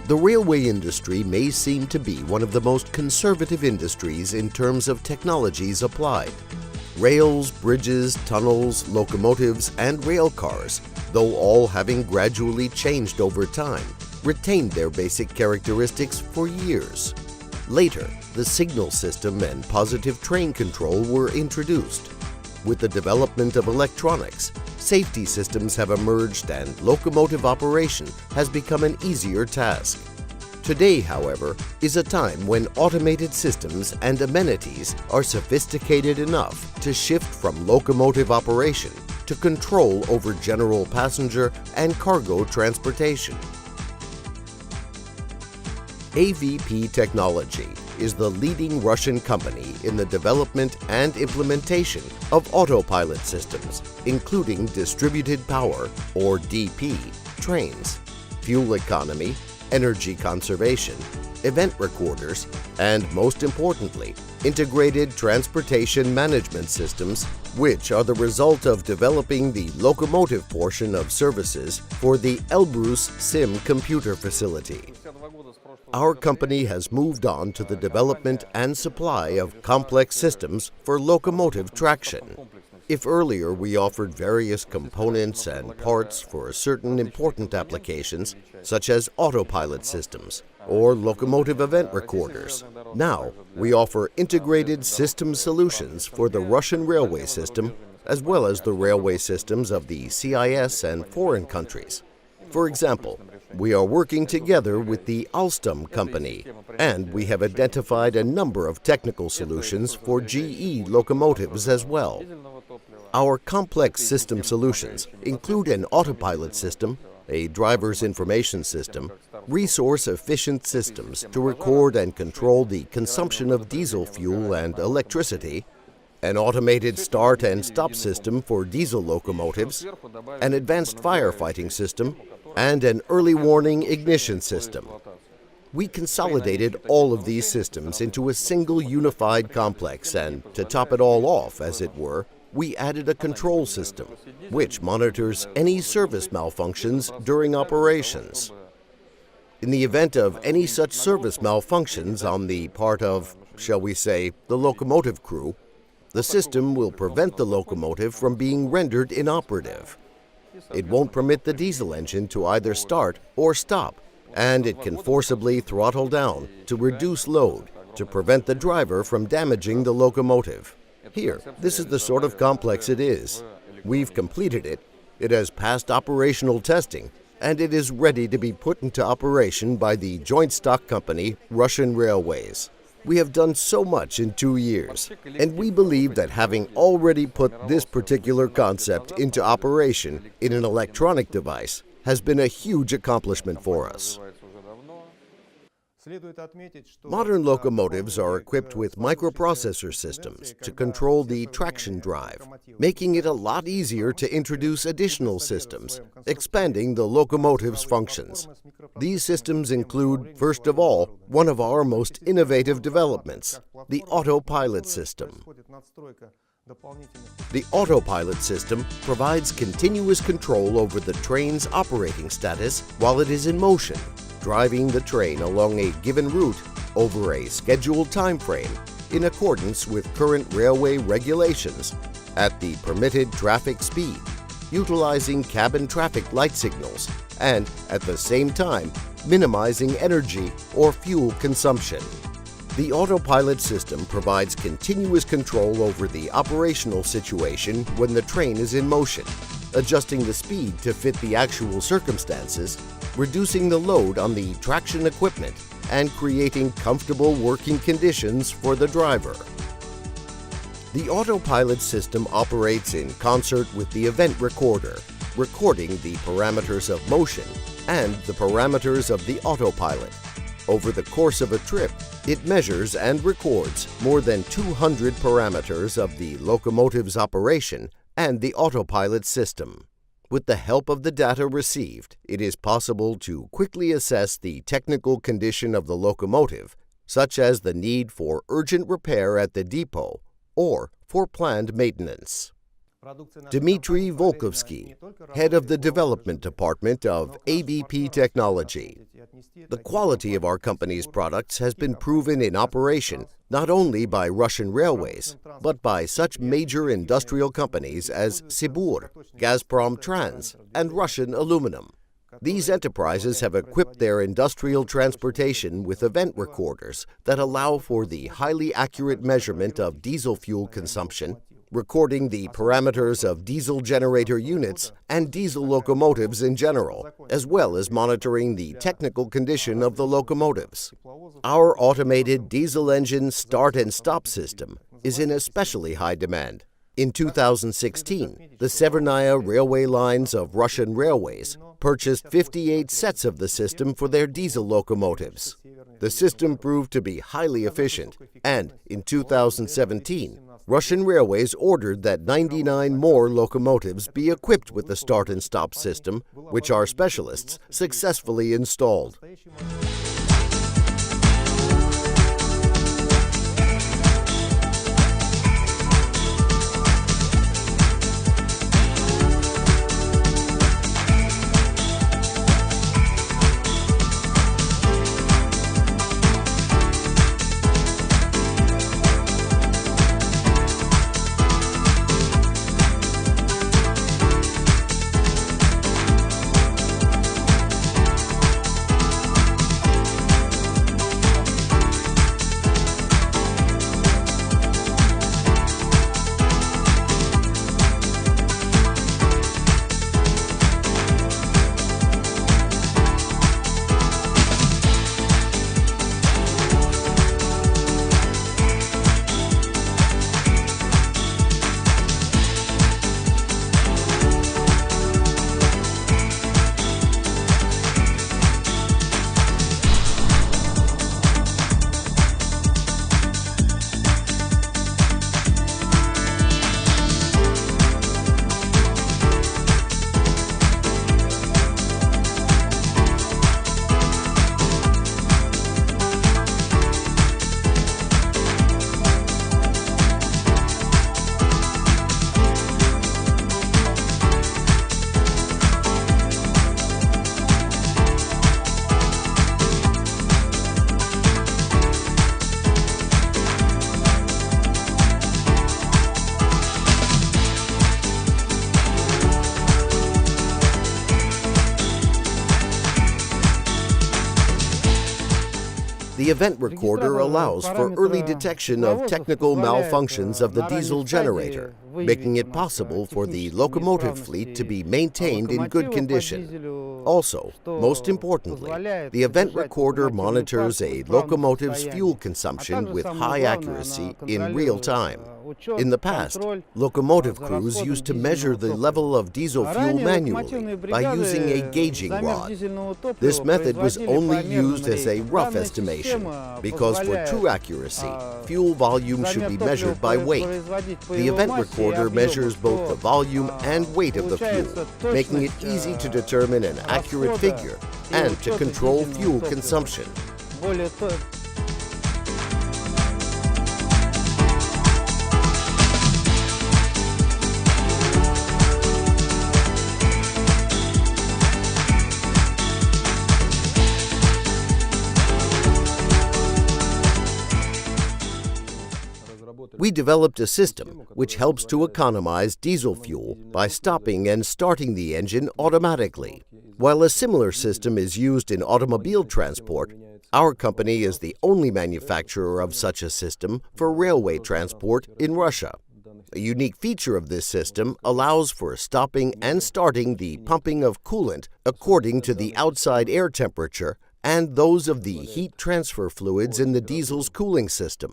The railway industry may seem to be one of the most conservative industries in terms of technologies applied. Rails, bridges, tunnels, locomotives, and rail cars, though all having gradually changed over time, retained their basic characteristics for years. Later, the signal system and positive train control were introduced. With the development of electronics, safety systems have emerged and locomotive operation has become an easier task. Today, however, is a time when automated systems and amenities are sophisticated enough to shift from locomotive operation to control over general passenger and cargo transportation. AVP Technology is the leading Russian company in the development and implementation of autopilot systems, including distributed power, or DP, trains, fuel economy, energy conservation, event recorders, and most importantly, integrated transportation management systems, which are the result of developing the locomotive portion of services for the Elbrus Sim computer facility. Our company has moved on to the development and supply of complex systems for locomotive traction. If earlier we offered various components and parts for certain important applications, such as autopilot systems or locomotive event recorders, now we offer integrated system solutions for the Russian railway system, as well as the railway systems of the CIS and foreign countries. For example, we are working together with the Alstom company, and we have identified a number of technical solutions for GE locomotives as well. Our complex system solutions include an autopilot system, a driver's information system, resource-efficient systems to record and control the consumption of diesel fuel and electricity, an automated start and stop system for diesel locomotives, an advanced firefighting system, and an early warning ignition system. We consolidated all of these systems into a single unified complex, and to top it all off, as it were, we added a control system, which monitors any service malfunctions during operations. In the event of any such service malfunctions on the part of, shall we say, the locomotive crew, the system will prevent the locomotive from being rendered inoperative. It won't permit the diesel engine to either start or stop, and it can forcibly throttle down to reduce load to prevent the driver from damaging the locomotive. Here, this is the sort of complex it is. We've completed it, it has passed operational testing, and it is ready to be put into operation by the joint stock company Russian Railways. We have done so much in 2 years, and we believe that having already put this particular concept into operation in an electronic device has been a huge accomplishment for us. Modern locomotives are equipped with microprocessor systems to control the traction drive, making it a lot easier to introduce additional systems, expanding the locomotive's functions. These systems include, first of all, one of our most innovative developments, the Autopilot system. The Autopilot system provides continuous control over the train's operating status while it is in motion, driving the train along a given route over a scheduled time frame in accordance with current railway regulations at the permitted traffic speed, utilizing cabin traffic light signals, and at the same time minimizing energy or fuel consumption. The Autopilot system provides continuous control over the operational situation when the train is in motion, adjusting the speed to fit the actual circumstances, reducing the load on the traction equipment, and creating comfortable working conditions for the driver. The Autopilot system operates in concert with the event recorder, recording the parameters of motion and the parameters of the autopilot. Over the course of a trip, it measures and records more than 200 parameters of the locomotive's operation and the autopilot system. With the help of the data received, it is possible to quickly assess the technical condition of the locomotive, such as the need for urgent repair at the depot or for planned maintenance. Dmitry Volkovsky, head of the development department of AVP Technology. The quality of our company's products has been proven in operation not only by Russian railways, but by such major industrial companies as Sibur, Gazprom Trans, and Russian Aluminum. These enterprises have equipped their industrial transportation with event recorders that allow for the highly accurate measurement of diesel fuel consumption, recording the parameters of diesel generator units and diesel locomotives in general, as well as monitoring the technical condition of the locomotives. Our automated diesel engine start and stop system is in especially high demand. In 2016, the Severnaya railway lines of Russian railways purchased 58 sets of the system for their diesel locomotives. The system proved to be highly efficient, and in 2017, Russian railways ordered that 99 more locomotives be equipped with the start and stop system, which our specialists successfully installed. The event recorder allows for early detection of technical malfunctions of the diesel generator, making it possible for the locomotive fleet to be maintained in good condition. Also, most importantly, the event recorder monitors a locomotive's fuel consumption with high accuracy in real time. In the past, locomotive crews used to measure the level of diesel fuel manually by using a gauging rod. This method was only used as a rough estimation, because for true accuracy, fuel volume should be measured by weight. The event recorder measures both the volume and weight of the fuel, making it easy to determine an accurate figure and to control fuel consumption. We developed a system which helps to economize diesel fuel by stopping and starting the engine automatically. While a similar system is used in automobile transport, our company is the only manufacturer of such a system for railway transport in Russia. A unique feature of this system allows for stopping and starting the pumping of coolant according to the outside air temperature and those of the heat transfer fluids in the diesel's cooling system.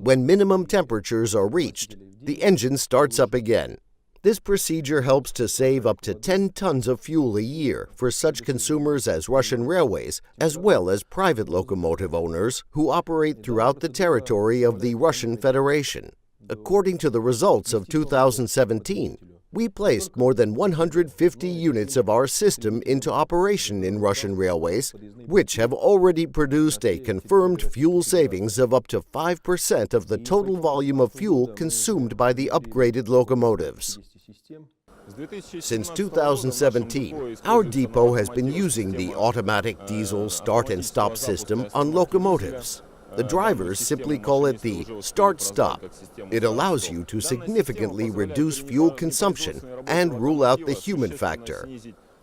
When minimum temperatures are reached, the engine starts up again. This procedure helps to save up to 10 tons of fuel a year for such consumers as Russian railways, as well as private locomotive owners who operate throughout the territory of the Russian Federation. According to the results of 2017, We placed more than 150 units of our system into operation in Russian railways, which have already produced a confirmed fuel savings of up to 5% of the total volume of fuel consumed by the upgraded locomotives. Since 2017, our depot has been using the automatic diesel start and stop system on locomotives. The drivers simply call it the start-stop. It allows you to significantly reduce fuel consumption and rule out the human factor.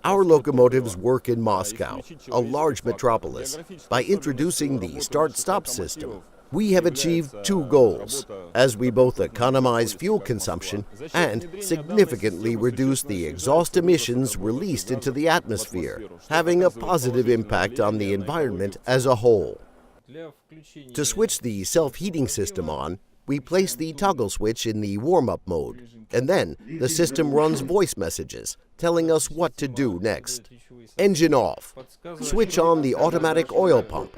Our locomotives work in Moscow, a large metropolis. By introducing the start-stop system, we have achieved two goals, as we both economize fuel consumption and significantly reduce the exhaust emissions released into the atmosphere, having a positive impact on the environment as a whole. To switch the self-heating system on, we place the toggle switch in the warm-up mode, and then the system runs voice messages telling us what to do next. Engine off. Switch on the automatic oil pump.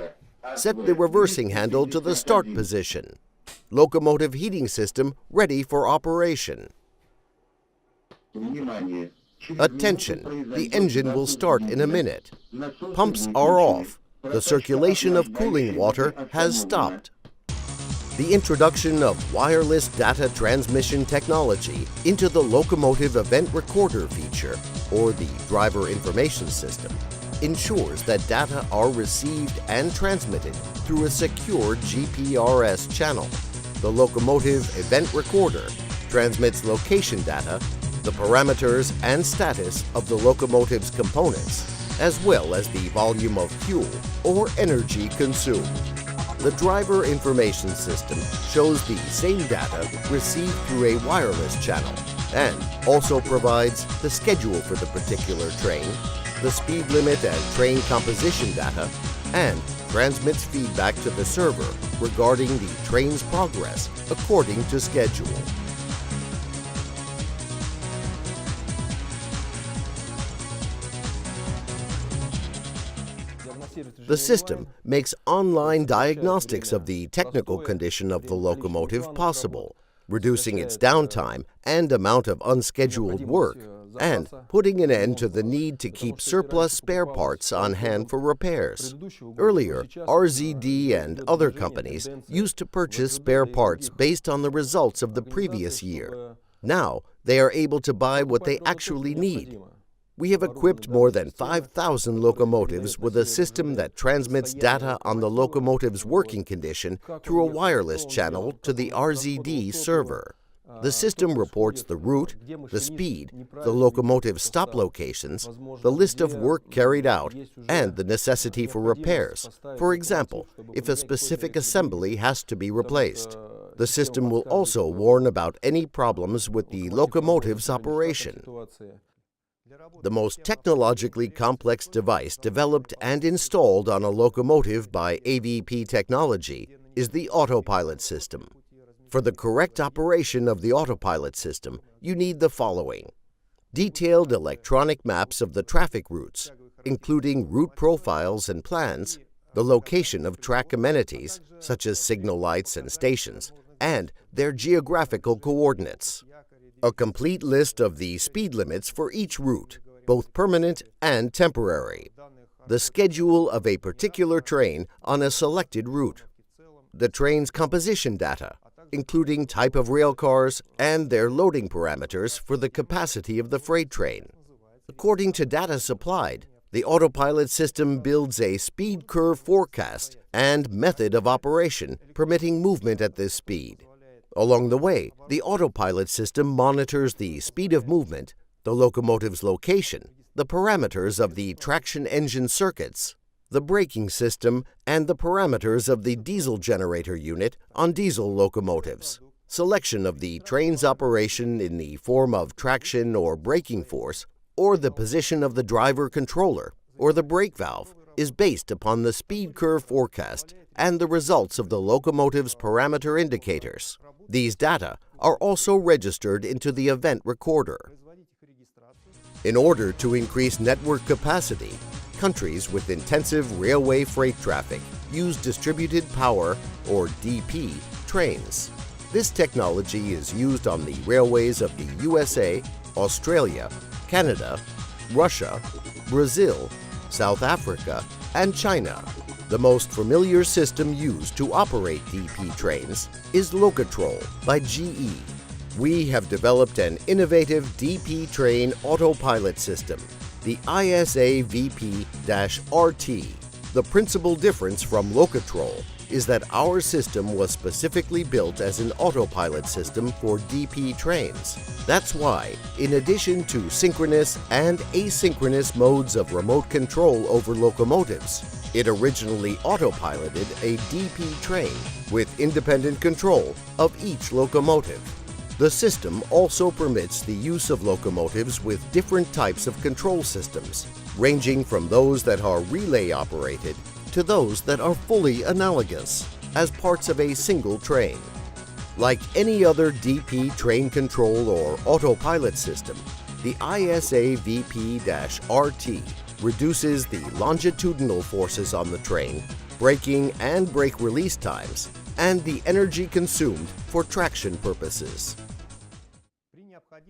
Set the reversing handle to the start position. Locomotive heating system ready for operation. Attention, the engine will start in a minute. Pumps are off. The circulation of cooling water has stopped. The introduction of wireless data transmission technology into the locomotive event recorder feature, or the driver information system, ensures that data are received and transmitted through a secure GPRS channel. The locomotive event recorder transmits location data, the parameters and status of the locomotive's components, as well as the volume of fuel or energy consumed. The driver information system shows the same data received through a wireless channel and also provides the schedule for the particular train, the speed limit and train composition data, and transmits feedback to the server regarding the train's progress according to schedule. The system makes online diagnostics of the technical condition of the locomotive possible, reducing its downtime and amount of unscheduled work, and putting an end to the need to keep surplus spare parts on hand for repairs. Earlier, RZD and other companies used to purchase spare parts based on the results of the previous year. Now, they are able to buy what they actually need. We have equipped more than 5,000 locomotives with a system that transmits data on the locomotive's working condition through a wireless channel to the RZD server. The system reports the route, the speed, the locomotive stop locations, the list of work carried out, and the necessity for repairs. For example, if a specific assembly has to be replaced. The system will also warn about any problems with the locomotive's operation. The most technologically complex device developed and installed on a locomotive by AVP Technology is the Autopilot system. For the correct operation of the Autopilot system, you need the following: detailed electronic maps of the traffic routes, including route profiles and plans, the location of track amenities, such as signal lights and stations, and their geographical coordinates. A complete list of the speed limits for each route, both permanent and temporary. The schedule of a particular train on a selected route. The train's composition data, including type of rail cars and their loading parameters for the capacity of the freight train. According to data supplied, the Autopilot system builds a speed curve forecast and method of operation permitting movement at this speed. Along the way, the Autopilot system monitors the speed of movement, the locomotive's location, the parameters of the traction engine circuits, the braking system, and the parameters of the diesel generator unit on diesel locomotives. Selection of the train's operation in the form of traction or braking force, or the position of the driver controller, or the brake valve, is based upon the speed curve forecast and the results of the locomotive's parameter indicators. These data are also registered into the event recorder. In order to increase network capacity, countries with intensive railway freight traffic use distributed power, or DP, trains. This technology is used on the railways of the USA, Australia, Canada, Russia, Brazil, South Africa, and China. The most familiar system used to operate DP trains is Locotrol by GE. We have developed an innovative DP train autopilot system, the AVP-RT. The principal difference from Locotrol is that our system was specifically built as an autopilot system for DP trains. That's why, in addition to synchronous and asynchronous modes of remote control over locomotives, it originally autopiloted a DP train with independent control of each locomotive. The system also permits the use of locomotives with different types of control systems, ranging from those that are relay-operated to those that are fully analogous, as parts of a single train. Like any other DP train control or autopilot system, the ISA-VP-RT reduces the longitudinal forces on the train, braking and brake release times, and the energy consumed for traction purposes.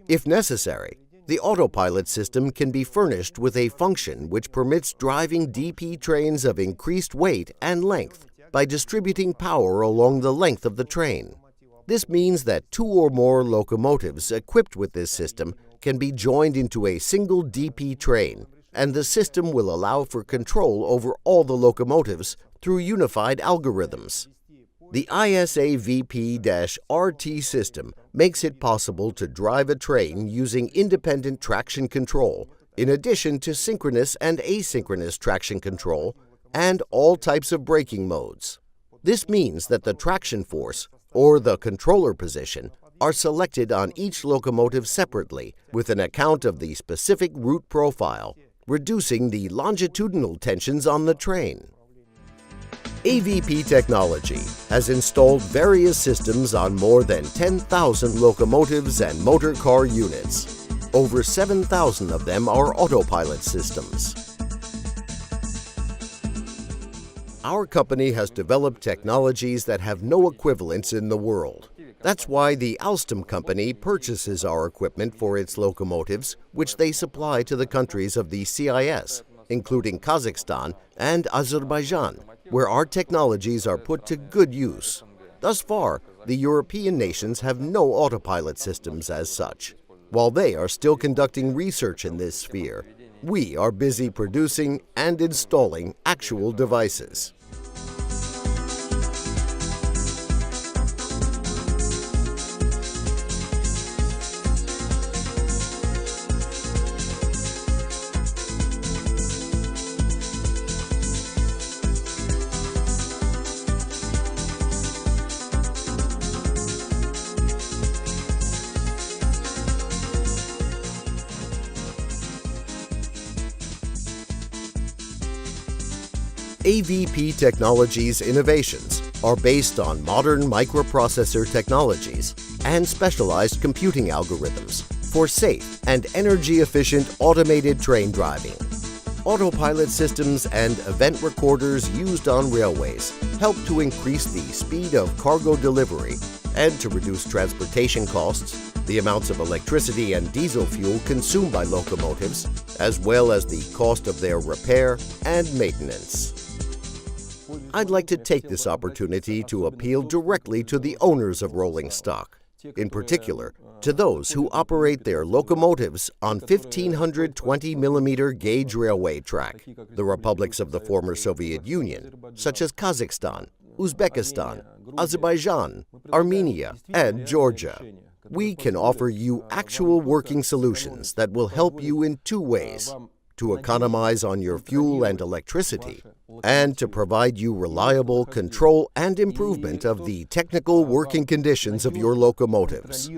If necessary, the autopilot system can be furnished with a function which permits driving DP trains of increased weight and length by distributing power along the length of the train. This means that 2 or more locomotives equipped with this system can be joined into a single DP train, and the system will allow for control over all the locomotives through unified algorithms. The ISA-VP-RT system makes it possible to drive a train using independent traction control, in addition to synchronous and asynchronous traction control, and all types of braking modes. This means that the traction force, or the controller position, are selected on each locomotive separately with an account of the specific route profile, reducing the longitudinal tensions on the train. AVP Technology has installed various systems on more than 10,000 locomotives and motor car units. Over 7,000 of them are autopilot systems. Our company has developed technologies that have no equivalents in the world. That's why the Alstom company purchases our equipment for its locomotives, which they supply to the countries of the CIS, including Kazakhstan and Azerbaijan, where our technologies are put to good use. Thus far, the European nations have no autopilot systems as such. While they are still conducting research in this sphere, we are busy producing and installing actual devices. AVP Technology's innovations are based on modern microprocessor technologies and specialized computing algorithms for safe and energy-efficient automated train driving. Autopilot systems and event recorders used on railways help to increase the speed of cargo delivery and to reduce transportation costs, the amounts of electricity and diesel fuel consumed by locomotives, as well as the cost of their repair and maintenance. I'd like to take this opportunity to appeal directly to the owners of rolling stock, in particular to those who operate their locomotives on 1,520mm gauge railway track, the republics of the former Soviet Union, such as Kazakhstan, Uzbekistan, Azerbaijan, Armenia, and Georgia. We can offer you actual working solutions that will help you in 2 ways: to economize on your fuel and electricity, and to provide you reliable control and improvement of the technical working conditions of your locomotives.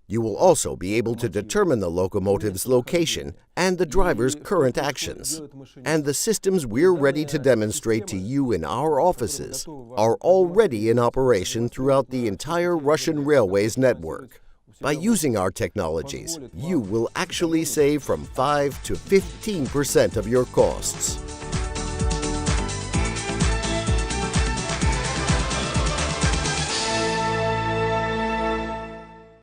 You will also be able to determine the locomotive's location and the driver's current actions. And the systems we're ready to demonstrate to you in our offices are already in operation throughout the entire Russian Railways network. By using our technologies, you will actually save from 5 to 15% of your costs.